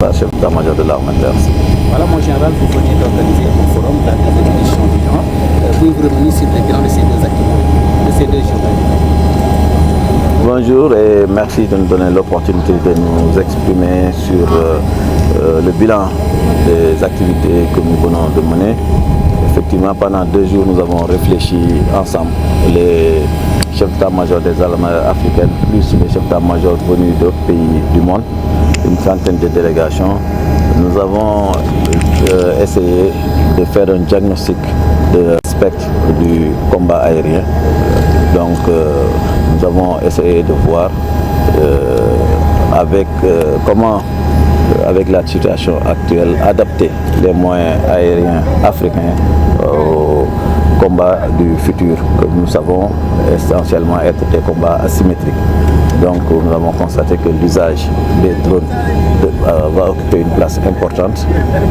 chef d'état-major de l'armée de l'air. Voilà, mon général, vous venez d'organiser un forum de la deuxième édition du genre. Pouvez-vous revenir sur les bilans de ces deux activités, de ces deux journées? Bonjour et merci de nous donner l'opportunité de nous exprimer sur le bilan des activités que nous venons de mener. Effectivement, pendant 2 jours, nous avons réfléchi ensemble, les chefs d'état-major des armées africaines, plus les chefs d'état-major venus d'autres pays du monde, une centaine de délégations. Nous avons essayé de faire un diagnostic de spectre du combat aérien. Donc, nous avons essayé de voir comment, avec la situation actuelle, adapter les moyens aériens africains au combat du futur, que nous savons essentiellement être des combats asymétriques. Donc nous avons constaté que l'usage des drones va occuper une place importante.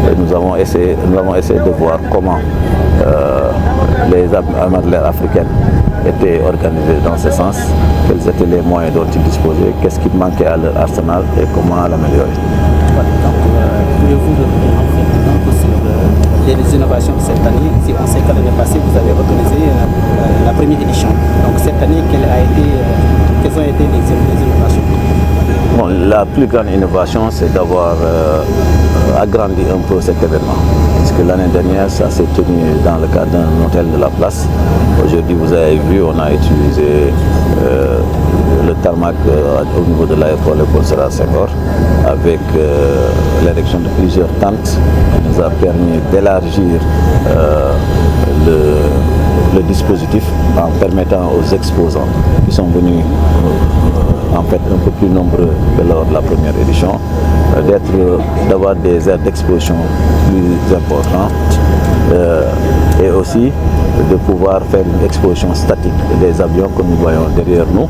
Et nous avons essayé de voir comment les armées de l'air africaines étaient organisées dans ce sens, quels étaient les moyens dont ils disposaient, qu'est-ce qui manquait à leur arsenal et comment l'améliorer. Pouvez-vous revenir en fait un peu sur les innovations de cette année? Si on sait qu'à l'année passée, vous avez organisé la première édition. Donc cette année, quelles ont été les innovations? Bon, la plus grande innovation, c'est d'avoir agrandi un peu cet événement. Parce que l'année dernière, ça s'est tenu dans le cadre d'un hôtel de la place. Aujourd'hui, vous avez vu, on a utilisé le tarmac au niveau de l'aéroport Léopold Sédar Senghor, avec l'érection de plusieurs tentes qui nous a permis d'élargir le dispositif en permettant aux exposants qui sont venus en fait un peu plus nombreux que lors de la première édition d'avoir des aires d'exposition plus importantes et aussi de pouvoir faire une exposition statique des avions que nous voyons derrière nous.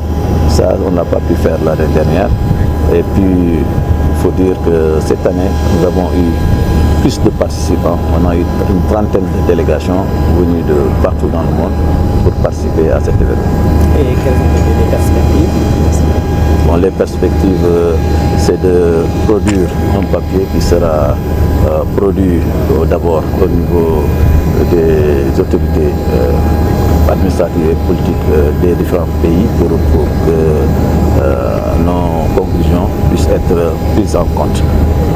Ça, on n'a pas pu faire l'année dernière. Et puis, il faut dire que cette année, nous avons eu plus de participants. On a eu une trentaine de délégations venues de partout dans le monde pour participer à cet événement. Et quelles ont été les perspectives? Bon, les perspectives, c'est de produire un papier qui sera produit d'abord au niveau des autorités administratives et politiques des différents pays pour que nos conclusions puissent être prises en compte.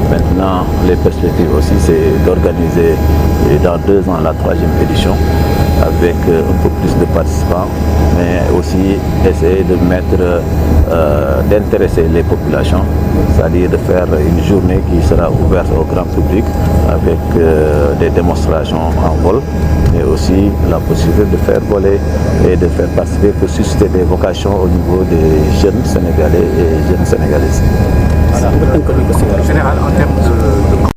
Maintenant, les perspectives aussi, c'est d'organiser dans 2 ans la 3e édition avec un peu plus de participants, mais aussi essayer de d'intéresser les populations, c'est-à-dire de faire une journée qui sera ouverte au grand public avec des démonstrations en vol, mais aussi la possibilité de faire voler et de faire participer pour susciter des vocations au niveau des jeunes Sénégalais et jeunes Sénégalaises. En général, en termes de